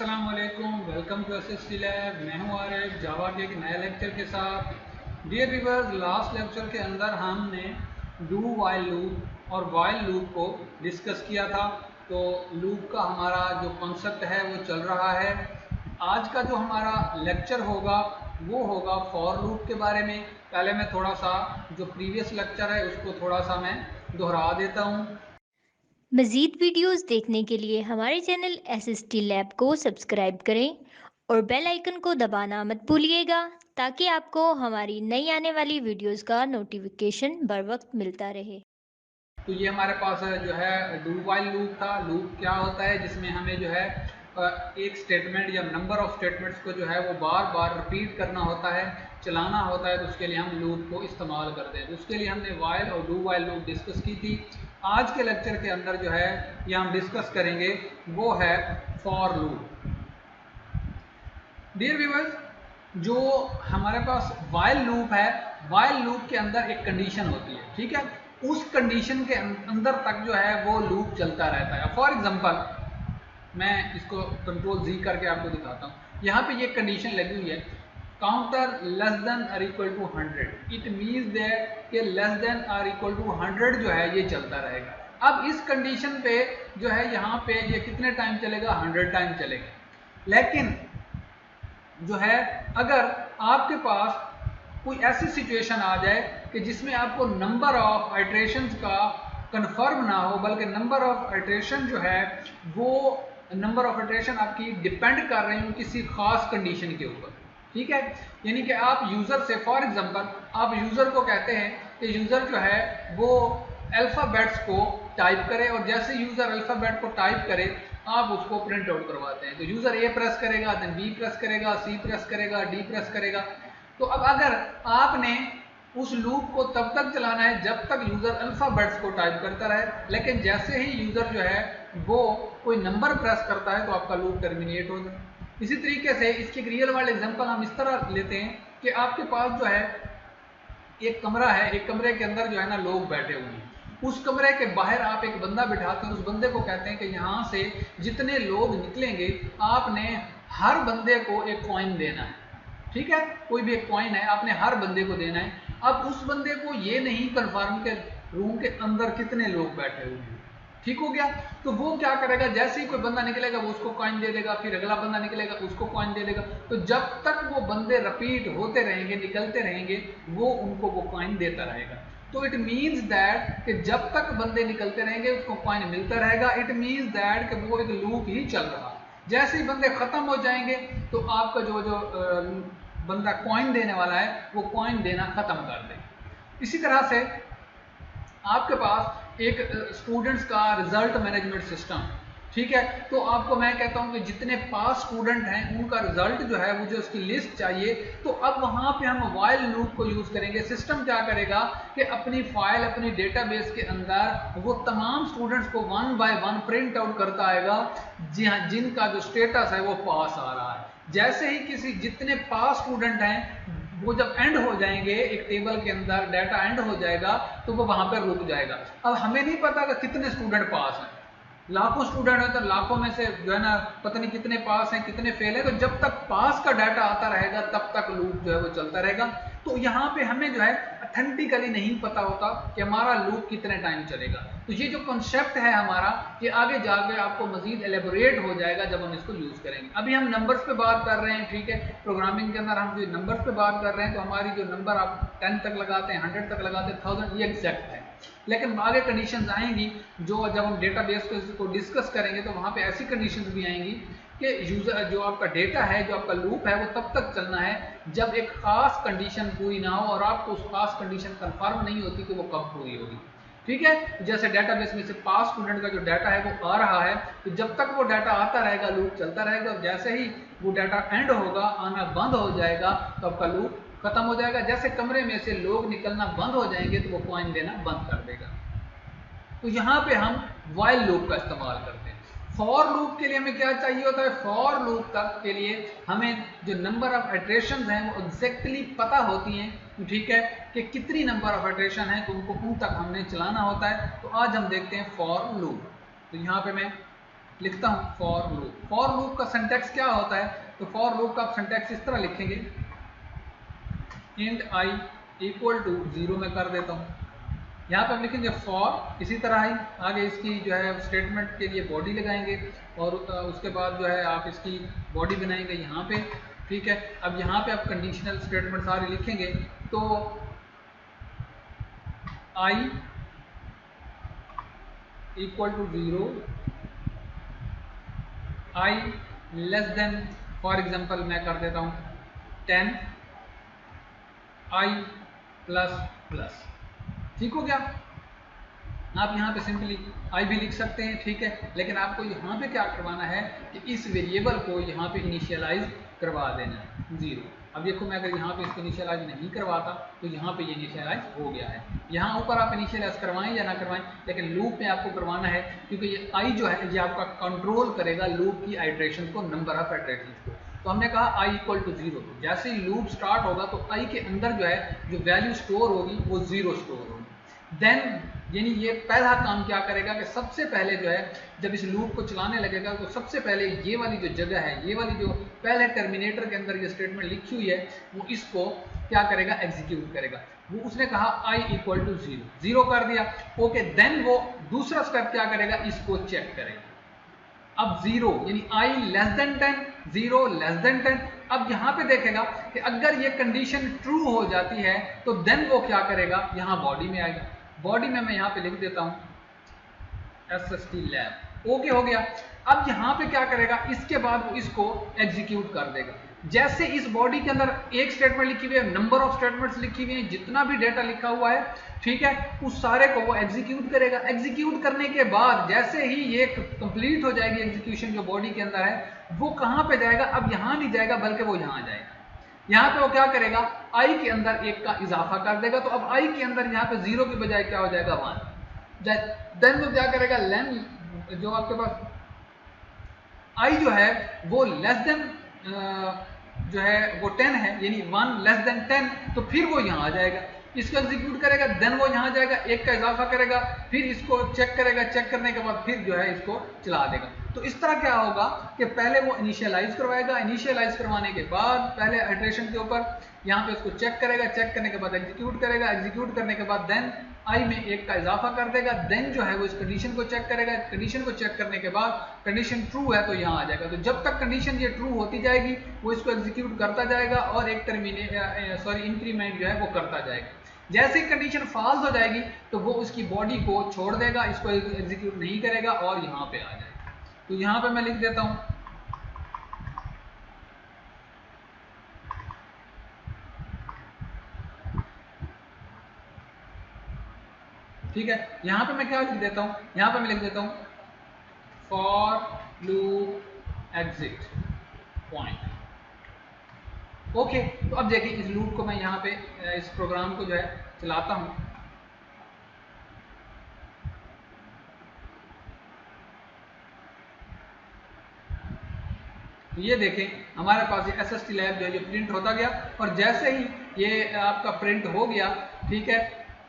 अस्सलाम वालेकुम, welcome to SST lab. मैं हूं आरिफ जावा के एक नए लेक्चर के साथ। डियर व्यूअर्स, लास्ट लेक्चर के अंदर हमने डू वाइल लूप और वाइल लूप को डिस्कस किया था। तो लूप का हमारा जो कॉन्सेप्ट है वो चल रहा है। आज का जो हमारा लेक्चर होगा वो होगा फॉर लूप के बारे में। पहले मैं थोड़ा सा जो प्रीवियस लेक्चर है उसको थोड़ा सा मैं दोहरा देता हूँ। मज़ीद वीडियोस देखने के लिए हमारे चैनल एसएसटी लैब को सब्सक्राइब करें और बेल आइकन को दबाना मत भूलिएगा ताकि आपको हमारी नई आने वाली वीडियोस का नोटिफिकेशन बर वक्त मिलता रहे। तो ये हमारे पास जो है डू वाइल लूप था। लूप क्या होता है, जिसमें हमें जो है एक स्टेटमेंट या नंबर ऑफ स्टेटमेंट्स को जो है वो बार बार रिपीट करना होता है, चलाना होता है। तो उसके लिए हम लूप को इस्तेमाल करते हैं। तो उसके लिए हमने वाइल और डू वाइल लूप डिस्कस की थी। आज के लेक्चर के अंदर जो है ये हम डिस्कस करेंगे वो है फॉर लूप। डियर व्यूअर्स, जो हमारे पास वाइल लूप है, वाइल लूप के अंदर एक कंडीशन होती है, ठीक है। उस कंडीशन के अंदर तक जो है वो लूप चलता रहता है। फॉर एग्जांपल, मैं इसको कंट्रोल जी करके आपको दिखाता हूँ। यहाँ पे ये कंडीशन लगी हुई है, काउंटर लेस देन और equal to 100। It means that कि लेस देन और इक्वल टू 100 जो है ये चलता रहेगा। अब इस कंडीशन पे जो है यहाँ पे ये कितने टाइम चलेगा, 100 टाइम चलेगा। लेकिन जो है अगर आपके पास कोई ऐसी सिचुएशन आ जाए कि जिसमें आपको नंबर ऑफ आइट्रेशंस का कंफर्म ना हो, बल्कि नंबर ऑफ आइट्रेशन जो है वो नंबर ऑफ आइट्रेशन आपकी डिपेंड कर रही हो किसी खास कंडीशन के ऊपर, ठीक है। यानी कि आप यूजर से, फॉर एग्जांपल, आप यूजर को कहते हैं कि यूजर जो है वो अल्फाबेट्स को टाइप करे, और जैसे यूजर अल्फाबेट को टाइप करे आप उसको प्रिंट आउट करवाते हैं। तो यूजर ए प्रेस करेगा, देन बी प्रेस करेगा, सी प्रेस करेगा, डी प्रेस करेगा। तो अब अगर आपने उस लूप को तब तक चलाना है जब तक यूजर अल्फाबेट्स को टाइप करता रहे, लेकिन जैसे ही यूजर जो है वो कोई नंबर प्रेस करता है तो आपका लूप टर्मिनेट हो जाए। इसी तरीके से इसके एक रियल वर्ल्ड एग्जांपल हम इस तरह लेते हैं कि आपके पास जो है एक कमरा है, एक कमरे के अंदर जो है ना लोग बैठे हुए हैं। उस कमरे के बाहर आप एक बंदा बिठाते हैं, उस बंदे को कहते हैं कि यहाँ से जितने लोग निकलेंगे आपने हर बंदे को एक कॉइन देना है, ठीक है। कोई भी एक कॉइन है, आपने हर बंदे को देना है। अब उस बंदे को ये नहीं कन्फर्म कि रूम के अंदर कितने लोग बैठे हुए हैं, ठीक हो गया। तो वो क्या करेगा, जैसे ही कोई बंदा निकलेगा वो उसको कॉइन दे देगा, फिर अगला बंदा निकलेगा उसको कॉइन दे देगा। तो जब तक वो बंदे रिपीट होते रहेंगे, निकलते रहेंगे, वो उनको वो कॉइन देता रहेगा। तो इट मीन्स दैट कि जब तक बंदे निकलते रहेंगे उसको कॉइन मिलता रहेगा। इट मीन्स दैट कि वो एक लूप ही चल रहा है। जैसे ही बंदे खत्म हो जाएंगे तो आपका जो जो बंदा कॉइन देने वाला है वो कॉइन देना खत्म कर देगा। इसी तरह से आपके पास एक स्टूडेंट्स का रिजल्ट मैनेजमेंट सिस्टम, ठीक है। तो आपको मैं कहता हूं कि जितने पास स्टूडेंट हैं उनका रिजल्ट जो है मुझे उसकी लिस्ट चाहिए। तो अब वहां पे हम वाइल लूप को यूज करेंगे। सिस्टम क्या करेगा कि अपनी फाइल, अपनी डेटाबेस के अंदर वो तमाम स्टूडेंट्स को one by one print out करता आएगा, जी हाँ, जिनका जो स्टेटस है वो पास आ रहा है। जैसे ही किसी जितने पास स्टूडेंट हैं वो जब एंड हो जाएंगे, एक टेबल के अंदर डाटा एंड हो जाएगा तो वो वहां पर रुक जाएगा। अब हमें नहीं पता कि कितने स्टूडेंट पास हैं, लाखों स्टूडेंट है तो लाखों में से जो है ना पता नहीं कितने पास हैं कितने फेल है। तो जब तक पास का डाटा आता रहेगा तब तक लूप जो है वो चलता रहेगा। तो यहाँ पे हमें जो है अथेंटिकली नहीं पता होता कि हमारा लूप कितने टाइम चलेगा। तो ये जो कॉन्सेप्ट है हमारा, ये आगे जाकर आपको मजीद एलेबोरेट हो जाएगा जब हम इसको यूज करेंगे। अभी हम नंबर्स पे बात कर रहे हैं, ठीक है। प्रोग्रामिंग के अंदर हम जो नंबर्स पे बात कर रहे हैं, तो हमारी जो नंबर आप 10 तक लगाते हैं, 100 तक लगाते हैं, 1000, ये एग्जैक्ट है। लेकिन आगे कंडीशंस आएंगी जो जब हम डेटाबेस को डिस्कस करेंगे तो वहां पे ऐसी कंडीशंस भी आएंगी कि यूजर जो आपका डेटा है, जो आपका लूप है, वो तब तक चलना है जब एक खास कंडीशन पूरी ना हो और आपको उस खास कंडीशन कंफर्म नहीं होती कि वो कब पूरी होगी, ठीक है। जैसे डेटाबेस में से पास स्टूडेंट का जो डाटा है वो आ रहा है, तो जब तक वो डाटा आता रहेगा लूप चलता रहेगा, और जैसे ही वो डाटा एंड होगा, आना बंद हो जाएगा, तो आपका लूप खत्म हो जाएगा। जैसे कमरे में से लोग निकलना बंद हो जाएंगे तो वो कॉइन देना बंद कर देगा। तो यहां पे हम वाइल लूप का इस्तेमाल करते हैं। फॉर लूप के लिए हमें क्या चाहिए होता है, फॉर लूप तक के लिए हमें जो नंबर ऑफ इटरेशंस हैं वो एग्जैक्टली पता होती हैं, ठीक है, कि कितनी नंबर ऑफ इटरेशन है, तो उन तक हमने चलाना होता है। तो आज हम देखते हैं फॉर लूप। तो यहाँ पे मैं लिखता हूं फॉर लूप। फॉर लूप का सिंटैक्स क्या होता है? तो फॉर लूप का आप सिंटैक्स इस तरह लिखेंगे, इंट आई इक्वल टू 0 में कर देता हूं। यहाँ पर लिखेंगे फॉर, इसी तरह ही आगे इसकी जो है स्टेटमेंट के लिए बॉडी लगाएंगे और उसके बाद जो है आप इसकी बॉडी बनाएंगे यहाँ पे, ठीक है। अब यहाँ पे आप कंडीशनल स्टेटमेंट सारे लिखेंगे, तो I equal to 0, I less than, for example मैं कर देता हूँ 10, आई प्लस प्लस, ठीक हो गया। आप यहाँ पे सिंपली आई भी लिख सकते हैं, ठीक है, लेकिन आपको यहाँ पे क्या करवाना है कि इस वेरिएबल को यहाँ पे इनिशियलाइज करवा देना है 0। अब देखो मैं अगर यहाँ पे इसको इनिशियलाइज नहीं करवाता तो यहाँ पे ये इनिशियलाइज हो गया है। यहाँ ऊपर आप इनिशियलाइज करवाएं या ना करवाएं, लेकिन लूप में आपको करवाना है, क्योंकि ये आई जो है ये आपका कंट्रोल करेगा लूप की आइट्रेशन को, नंबर ऑफ आइट्रेशन को। तो हमने कहा आई इक्वल टू 0, तो जैसे ही लूप स्टार्ट होगा तो आई के अंदर जो है जो वैल्यू स्टोर होगी वो 0 स्टोर होगी। देन यानी ये पहला काम क्या करेगा कि सबसे पहले जो है जब इस लूप को चलाने लगेगा तो सबसे पहले ये वाली जो जगह है, ये वाली जो पहले टर्मिनेटर के अंदर ये स्टेटमेंट लिखी हुई है, वो इसको क्या करेगा, एग्जीक्यूट करेगा। वो उसने कहा आई इक्वल टू 0, 0 कर दिया, ओके। देन वो दूसरा स्टेप क्या करेगा, इसको चेक करेगा। अब 0 यानी आई लेस देन 10, 0 लेस देन 10। अब यहां पे देखेगा कि अगर ये कंडीशन ट्रू हो जाती है तो देन वो क्या करेगा, यहां बॉडी में आएगा। बॉडी में मैं यहां पे लिख देता हूं SST लैब, ओके हो गया। अब यहां पे क्या करेगा, इसके बाद वो इसको एग्जीक्यूट कर देगा। जैसे इस बॉडी के अंदर एक स्टेटमेंट लिखी हुई है, नंबर ऑफ स्टेटमेंट्स लिखी हुई है, जितना भी डेटा लिखा हुआ है, ठीक है, उस सारे को वो एग्जीक्यूट करेगा। एग्जीक्यूट करने के बाद जैसे ही ये कंप्लीट हो जाएगी एग्जीक्यूशन जो बॉडी के अंदर है, वो कहां पे जाएगा, अब यहां नहीं जाएगा बल्कि वो यहां जाएगा। यहां पे वो क्या करेगा, आई के अंदर 1 का इजाफा कर देगा। तो अब आई के अंदर यहां पे 0 की बजाय क्या हो जाएगा, 1। देन वो क्या करेगा, लेन जो आपके पास आई जो है वो लेस देन जो है वो 10 है, यानी 1 लेस देन 10, तो फिर वो यहां आ जाएगा, इसको एग्जीक्यूट करेगा। देन वो यहां जाएगा, 1 का इजाफा करेगा, फिर इसको चेक करेगा, चेक करने के बाद फिर जो है इसको चला देगा। तो इस तरह क्या होगा कि पहले वो इनिशियलाइज करवाएगा, इनिशियलाइज करवाने के बाद पहले आइट्रेशन के ऊपर यहाँ पे उसको चेक करेगा, चेक करने के बाद एग्जीक्यूट करेगा, एग्जीक्यूट करने के बाद देन आई में 1 का इजाफा कर देगा। देन जो है वो इस कंडीशन को चेक करेगा, कंडीशन को चेक करने के बाद कंडीशन ट्रू है तो यहाँ आ जाएगा। तो जब तक कंडीशन ये ट्रू होती जाएगी वो इसको एग्जीक्यूट करता जाएगा और एक इंक्रीमेंट जो है वो करता जाएगा। जैसे ही कंडीशन फॉल्स हो जाएगी तो वो उसकी बॉडी को छोड़ देगा, इसको एग्जीक्यूट नहीं करेगा और यहाँ पे आ जाएगा। तो यहाँ पे मैं लिख देता हूँ ठीक है, यहां पे मैं क्या लिख देता हूं, यहां पे मैं लिख देता हूं for loop exit point, okay. तो अब देखिए इस लूप को मैं यहां पे इस प्रोग्राम को जो है चलाता हूं, तो ये देखें हमारे पास ये SST लैब जो है ये प्रिंट होता गया, और जैसे ही ये आपका प्रिंट हो गया, ठीक है,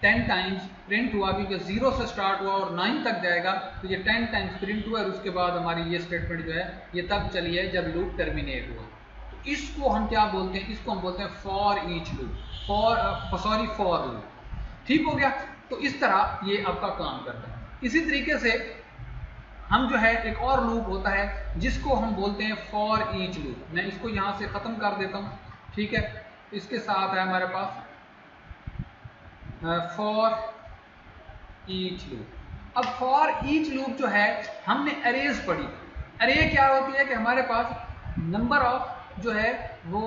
10 टाइम्स प्रिंट हुआ, क्योंकि 0 से स्टार्ट हुआ और 9 तक जाएगा, तो ये 10 टाइम्स प्रिंट हुआ और उसके बाद हमारी ये स्टेटमेंट जो है ये तब चली है जब लूप टर्मिनेट हुआ। तो इसको हम क्या बोलते हैं, इसको हम बोलते हैं for each loop, for loop, ठीक हो गया। तो इस तरह ये आपका काम करता है। इसी तरीके से हम जो है एक और लूप होता है जिसको हम बोलते हैं फॉर ईच लूप। मैं इसको यहां से खत्म कर देता हूं, ठीक है। इसके साथ है हमारे पास फॉर ईच लूप। अब फॉर ईच लूप जो है हमने अरेज पढ़ी। अरे क्या होती है कि हमारे पास नंबर ऑफ जो है वो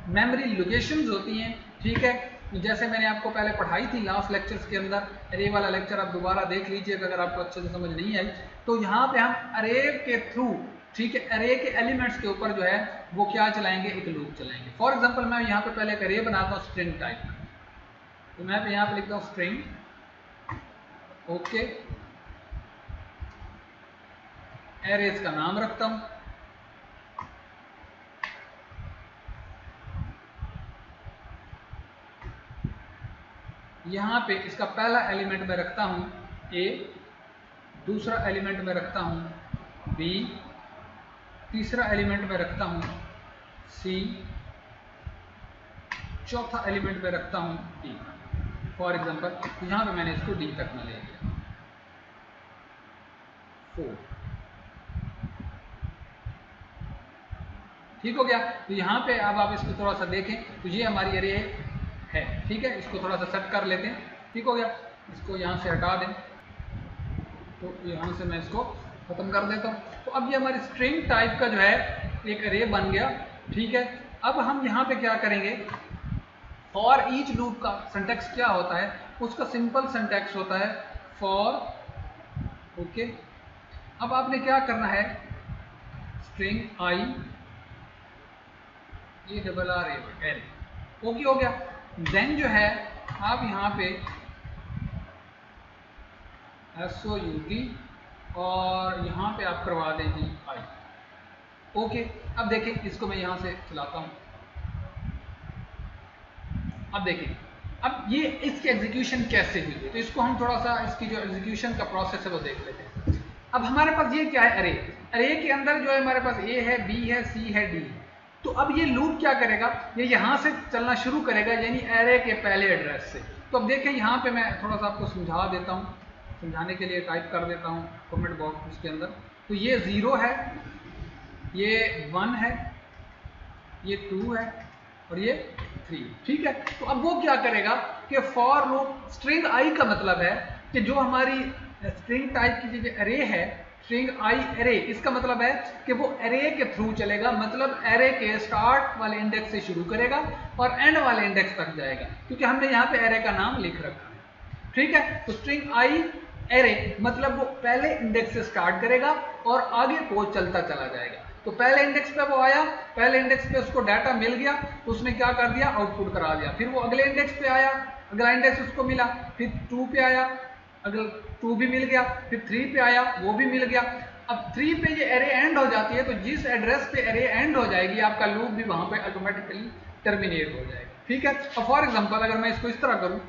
मेमोरी लोकेशंस होती हैं, ठीक है। जैसे मैंने आपको पहले पढ़ाई थी लास्ट लेक्चर्स के अंदर, अरे वाला लेक्चर आप दोबारा देख लीजिएगा अगर आपको अच्छे से समझ नहीं आई। तो यहाँ पे हम अरे के थ्रू, ठीक है, अरे के एलिमेंट्स के ऊपर जो है वो क्या चलाएंगे, एक लूप चलाएंगे। फॉर एग्जांपल मैं यहाँ पे पहले एक अरे बनाता हूँ स्ट्रिंग टाइप, तो मैं यहाँ पे लिखता हूँ स्ट्रिंग, ओके, एरेज का नाम रखता हूँ, यहां पे इसका पहला एलिमेंट में रखता हूं ए, दूसरा एलिमेंट में रखता हूं बी, तीसरा एलिमेंट में रखता हूँ सी, चौथा एलिमेंट में रखता हूँ डी। फॉर एग्जाम्पल यहाँ पे मैंने इसको डी तक में ले लिया, 4। ठीक हो गया। तो यहाँ पे अब आप इसको थोड़ा सा देखें तो ये हमारी अरे है, ठीक है। इसको थोड़ा सा सेट कर लेते हैं, ठीक हो गया। इसको यहाँ से हटा दें, तो यहाँ से मैं इसको खत्म कर देता हूँ। तो अब ये हमारी स्ट्रिंग टाइप का जो है एक अरे बन गया, ठीक है। अब हम यहाँ पे क्या करेंगे, फॉर ईच लूप का सिंटैक्स क्या होता है, उसका सिंपल सिंटैक्स होता है फॉर, ओके। अब आपने क्या करना है, string I A double R L, okay हो गया। देन जो है आप यहाँ पे SOUT और यहाँ पे आप करवा देंगे आई, ओके। अब देखें इसको मैं यहाँ से चलाता हूँ, अब देखें अब ये इसकी एग्जीक्यूशन कैसे हुई है। तो इसको हम थोड़ा सा इसकी जो एग्जीक्यूशन का प्रोसेस है वो देख लेते हैं। अब हमारे पास ये क्या है, अरे, अरे के अंदर जो है हमारे पास ए है, बी है, सी है, डी है। तो अब ये लूप क्या करेगा, ये यहाँ से चलना शुरू करेगा, यानी एरे के पहले एड्रेस से। तो अब देखें यहाँ पे मैं थोड़ा सा आपको समझा देता हूँ, समझाने के लिए टाइप कर देता हूँ कमेंट बॉक्स उसके अंदर। तो ये 0 है, ये 1 है, ये 2 है और ये 3, ठीक है। तो अब वो क्या करेगा कि फॉर लूप, स्ट्रिंग आई का मतलब है कि जो हमारी स्ट्रिंग टाइप की जो अरे है, स्ट्रिंग आई अरे, इसका मतलब है कि वो अरे के थ्रू चलेगा, मतलब अरे के स्टार्ट वाले इंडेक्स से शुरू करेगा और एंड वाले इंडेक्स तक जाएगा, क्योंकि हमने यहाँ पे अरे का नाम लिख रखा है, ठीक है। तो स्ट्रिंग आई अरे मतलब वो पहले इंडेक्स से स्टार्ट करेगा और आगे को चलता चला जाएगा। तो पहले इंडेक्स पे वो आया, पहले इंडेक्स पे उसको डाटा मिल गया, तो उसने क्या कर दिया, आउटपुट करा दिया। फिर वो अगले इंडेक्स पे आया, अगला इंडेक्स उसको मिला, फिर 2 पे आया, अगला 2 भी मिल गया, फिर 3 पे आया, वो भी मिल गया। अब 3 पे ये एरे एंड हो जाती है, तो जिस एड्रेस पे एरे एंड हो जाएगी आपका लूप भी वहां पे ऑटोमेटिकली टर्मिनेट हो जाएगा, ठीक है। अब फॉर एग्जांपल अगर मैं इसको इस तरह करूं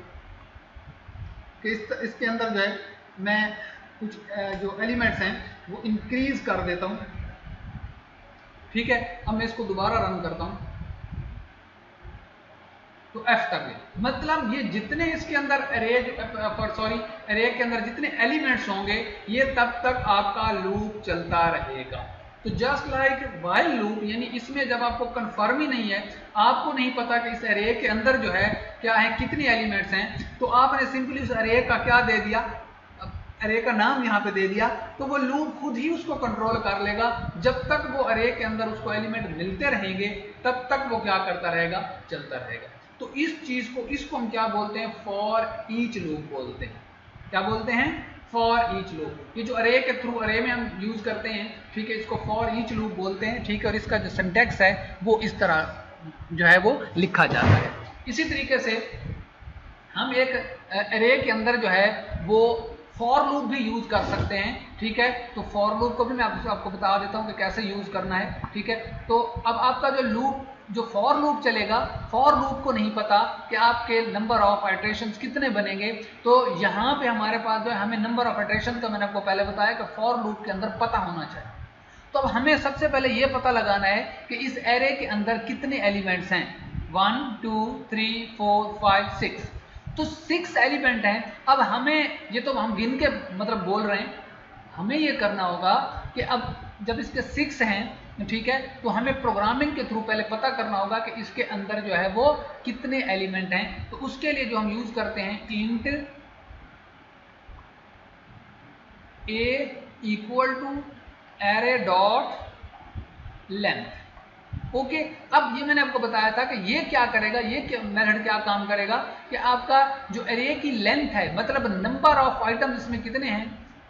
कि इसके अंदर जो है मैं कुछ जो एलिमेंट्स हैं वो इंक्रीज कर देता हूं, ठीक है। अब मैं इसको दोबारा रन करता हूं तो F तक है, मतलब ये जितने इसके अंदर अरे के अंदर जितने एलिमेंट्स होंगे ये तब तक आपका लूप चलता रहेगा। तो जस्ट लाइक व्हाइल लूप, यानी इसमें जब आपको कंफर्म ही नहीं है, आपको नहीं पता कि इस अरे के अंदर जो है क्या है, कितने एलिमेंट्स हैं, तो आपने सिंपली उस अरे का क्या दे दिया, अरे का नाम यहाँ पे दे दिया, तो वो लूप खुद ही उसको कंट्रोल कर लेगा। जब तक वो अरे के अंदर उसको एलिमेंट मिलते रहेंगे तब तक वो क्या करता रहेगा, चलता रहेगा। तो इस चीज को, इसको हम क्या बोलते हैं, फॉर ईच लूप बोलते हैं। क्या बोलते हैं, फॉर ईच लूप। ये जो अरे के थ्रू अरे में हम यूज करते हैं, ठीक है, इसको फॉर ईच लूप बोलते हैं, ठीक है। और इसका जो सिंटैक्स है वो इस तरह जो है वो लिखा जाता है। इसी तरीके से हम एक अरे के अंदर जो है वो फॉर लूप भी यूज कर सकते हैं, ठीक है। तो फॉर लूप को भी मैं आपको बता देता हूं कि कैसे यूज करना है, ठीक है। तो अब आपका जो लूप, जो फॉर लूप चलेगा, फॉर लूप को नहीं पता कि आपके नंबर ऑफ आइट्रेशंस कितने बनेंगे। तो यहाँ पे हमारे पास जो है हमें नंबर ऑफ आइट्रेशन, तो मैंने आपको पहले बताया कि फॉर लूप के अंदर पता होना चाहिए। तो अब हमें सबसे पहले ये पता लगाना है कि इस एरे के अंदर कितने एलिमेंट्स हैं, 1 2 3 4 5 6, तो 6 एलिमेंट हैं। अब हमें ये तो हम गिन के मतलब बोल रहे हैं, हमें ये करना होगा कि अब जब इसके 6 हैं, ठीक है, तो हमें प्रोग्रामिंग के थ्रू पहले पता करना होगा कि इसके अंदर जो है वो कितने एलिमेंट हैं। तो उसके लिए जो हम यूज करते हैं, int a equal to array dot length, okay. अब ये मैंने आपको बताया था कि ये क्या करेगा, ये मेथड क्या काम करेगा कि आपका जो एरे की लेंथ है, मतलब नंबर ऑफ आइटम्स इसमें कितने हैं,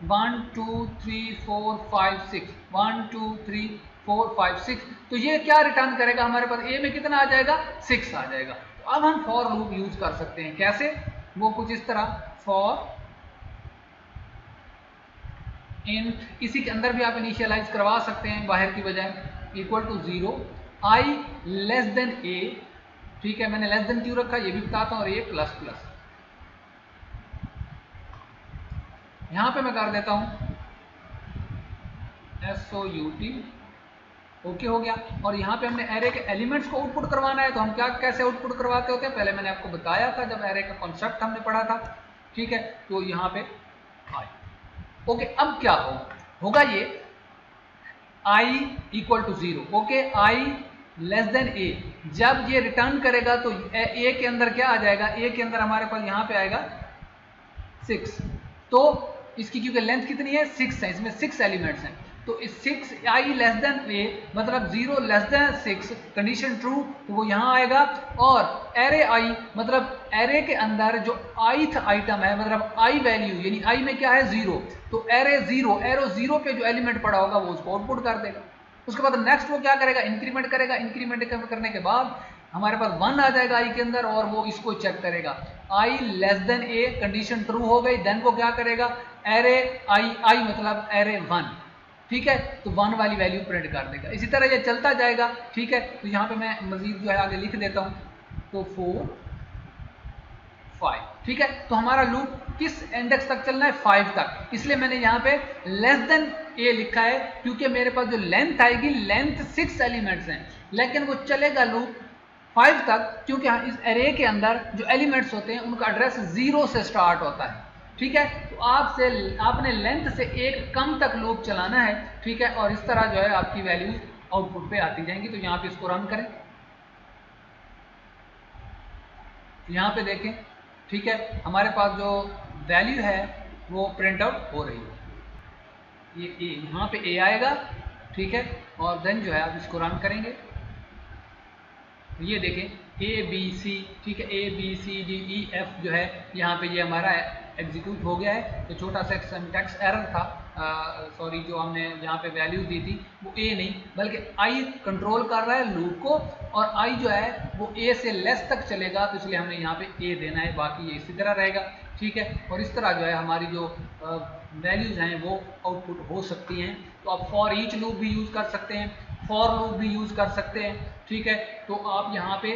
1 2 3 4 5 6, 1 2 3 4 5 6, तो ये क्या रिटर्न करेगा, हमारे पास ए में कितना आ जाएगा, 6 आ जाएगा। तो अब हम फॉर लूप यूज कर सकते हैं, कैसे, वो कुछ इस तरह, फॉर इंट, इसी के अंदर भी आप इनिशियलाइज करवा सकते हैं बाहर की बजाय, equal to 0 I less than A, ठीक है। मैंने लेस देन क्यों रखा ये भी बताता हूं, और ए प्लस प्लस, यहां पे मैं कर देता हूं SOUT, ओके हो गया। और यहाँ पे हमने एरे के एलिमेंट्स को आउटपुट करवाना है, तो हम क्या कैसे आउटपुट करवाते होते हैं, पहले मैंने आपको बताया था जब एरे का कॉन्सेप्ट हमने पढ़ा था, ठीक है। तो यहाँ पे आई, ओके। अब क्या होगा ये i equal to 0, okay, i less than a। जब ये रिटर्न करेगा तो a के अंदर क्या आ जाएगा, a के अंदर हमारे पास यहाँ पे आएगा 6, तो इसकी क्योंकि लेंथ कितनी है 6 है, इसमें 6 एलिमेंट्स हैं, तो इस 6 i लेस देन a मतलब 0 लेस देन 6 कंडीशन ट्रू, तो वो यहाँ आएगा। और एरे i मतलब एरे के अंदर जो ith आइटम है मतलब i वैल्यू यानी i में क्या है 0, तो एरे 0 एरो 0 पे जो एलिमेंट पड़ा होगा वो उसको आउटपुट कर देगा। उसके बाद नेक्स्ट वो क्या करेगा, इंक्रीमेंट करेगा, इंक्रीमेंट करने के बाद हमारे पास 1 आ जाएगा i के अंदर, और वो इसको चेक करेगा i less than a condition true हो गई, देन वो क्या करेगा एरे i मतलब एरे 1, ठीक है, तो 1 वाली वैल्यू प्रिंट कर देगा। इसी तरह ये चलता जाएगा, ठीक है। तो यहाँ पे मैं मजीद जो है आगे लिख देता हूँ, तो 4 5, ठीक है। तो हमारा लूप किस इंडेक्स तक चलना है 5 तक, इसलिए मैंने यहाँ पे लेस देन a लिखा है, क्योंकि मेरे पास जो लेंथ आएगी लेंथ 6 एलिमेंट्स हैं, लेकिन वो चलेगा लूप 5 तक, क्योंकि इस एरे के अंदर जो एलिमेंट्स होते हैं उनका एड्रेस 0 से स्टार्ट होता है, ठीक है। तो आपने लेंथ से एक कम तक लूप चलाना है, ठीक है, और इस तरह जो है आपकी वैल्यूज आउटपुट पे आती जाएंगी। तो यहाँ पे इसको रन करें, यहाँ पे देखें, ठीक है, हमारे पास जो वैल्यू है वो प्रिंट आउट हो रही है, ये यहाँ पे a आएगा, ठीक है, और देन जो है आप इसको रन करेंगे, तो ये देखें ABC, ठीक है, ABCDEF जो है यहाँ पे ये हमारा एग्जीक्यूट हो गया है। तो छोटा सा सिंटैक्स एरर था, सॉरी, जो हमने यहाँ पे वैल्यू दी थी वो a नहीं बल्कि i कंट्रोल कर रहा है लूप को, और i जो है वो a से लेस तक चलेगा, तो इसलिए हमने यहाँ पे a देना है, बाकी ये इसी तरह रहेगा, ठीक है। और इस तरह जो है हमारी जो वैल्यूज हैं वो आउटपुट हो सकती हैं। तो आप फॉर ईच लूप भी यूज़ कर सकते हैं, फॉर लूप भी यूज़ कर सकते हैं, ठीक है। तो आप यहाँ पे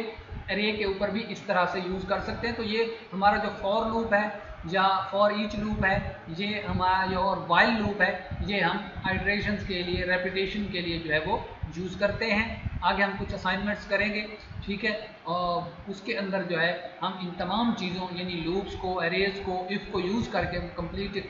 एरे के ऊपर भी इस तरह से यूज़ कर सकते हैं। तो ये हमारा जो फॉर लूप है या फॉर ईच लूप है, ये हमारा जो और वाइल लूप है, ये हम आइटरेशंस के लिए, रेपिटेशन के लिए जो है वो यूज़ करते हैं। आगे हम कुछ असाइनमेंट्स करेंगे, ठीक है, और उसके अंदर जो है हम इन तमाम चीज़ों यानी लूप्स को, एरेज को, इफ़ को यूज़ करके कंप्लीट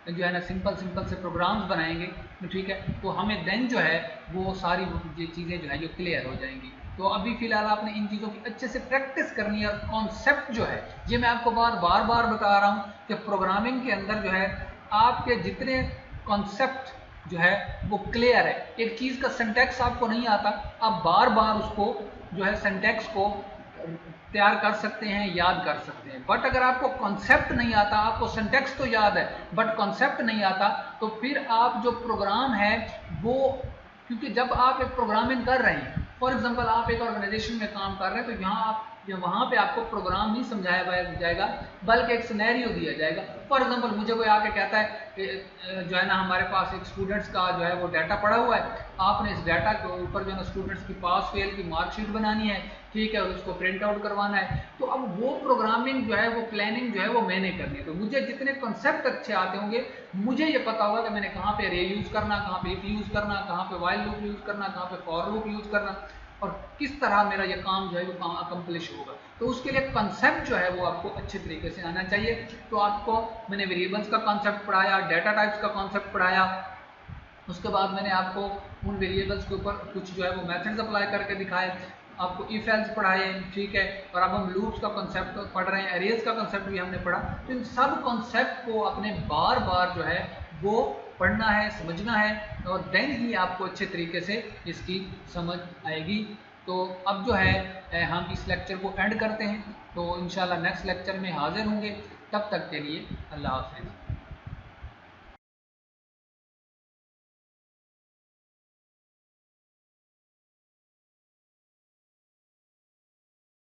जो है ना सिंपल से प्रोग्राम्स बनाएंगे, ठीक है। तो हमें देन जो है वो सारी ये चीज़ें जो है जो क्लियर हो जाएंगी। तो अभी फ़िलहाल आपने इन चीज़ों की अच्छे से प्रैक्टिस करनी है, और कॉन्सेप्ट जो है ये मैं आपको बार बार बता रहा हूँ कि प्रोग्रामिंग के अंदर जो है आपके जितने कॉन्सेप्ट जो है वो क्लियर है। एक चीज़ का सिंटैक्स आपको नहीं आता, आप बार बार उसको जो है सिंटैक्स को तैयार कर सकते हैं, याद कर सकते हैं। बट अगर आपको कॉन्सेप्ट नहीं आता, आपको सिंटैक्स तो याद है बट कॉन्सेप्ट नहीं आता, तो फिर आप जो प्रोग्राम है वो, क्योंकि जब आप एक प्रोग्रामिंग कर रहे हैं, फॉर एग्जांपल आप एक ऑर्गेनाइजेशन में काम कर रहे हैं, तो यहाँ आप या वहाँ पे आपको प्रोग्राम नहीं समझाया जाएगा बल्कि एक सिनेरियो दिया जाएगा। फॉर एग्जांपल मुझे कोई आके कहता है कि जो है ना हमारे पास एक स्टूडेंट्स का जो है वो डाटा पड़ा हुआ है, आपने इस डाटा के ऊपर जो है ना स्टूडेंट्स की पास फेल की मार्कशीट बनानी है, ठीक है, और उसको प्रिंट आउट करवाना है। तो अब वो प्रोग्रामिंग जो है वो प्लानिंग जो है वो मैंने करनी है। तो मुझे जितने कॉन्सेप्ट अच्छे आते होंगे, मुझे ये पता होगा कि मैंने कहाँ पे रे यूज़ करना, कहाँ पे इफ यूज़ करना, कहाँ पे वाइल लूप यूज़ करना, कहाँ पे फॉर लूप यूज़ करना, और किस तरह मेरा ये काम जो है वो काम अकम्प्लिश होगा। तो उसके लिए कंसेप्ट जो है वो आपको अच्छे तरीके से आना चाहिए। तो आपको मैंने वेरिएबल्स का कॉन्सेप्ट पढ़ाया, डाटा टाइप्स का कॉन्सेप्ट पढ़ाया, उसके बाद मैंने आपको उन वेरिएबल्स के ऊपर कुछ जो है वो मेथड्स अप्लाई करके दिखाए, आपको इफ एल्स पढ़ाए, ठीक है, और अब हम लूप्स का कॉन्सेप्ट पढ़ रहे हैं, एरेज का कॉन्सेप्ट भी हमने पढ़ा। तो इन सब कॉन्सेप्ट को अपने बार बार जो है वो पढ़ना है, समझना है, और देन ही आपको अच्छे तरीके से इसकी समझ आएगी। तो अब जो है हम इस लेक्चर को एंड करते हैं, तो इंशाल्लाह नेक्स्ट लेक्चर में हाजिर होंगे। तब तक के लिए अल्लाह हाफ़िज़।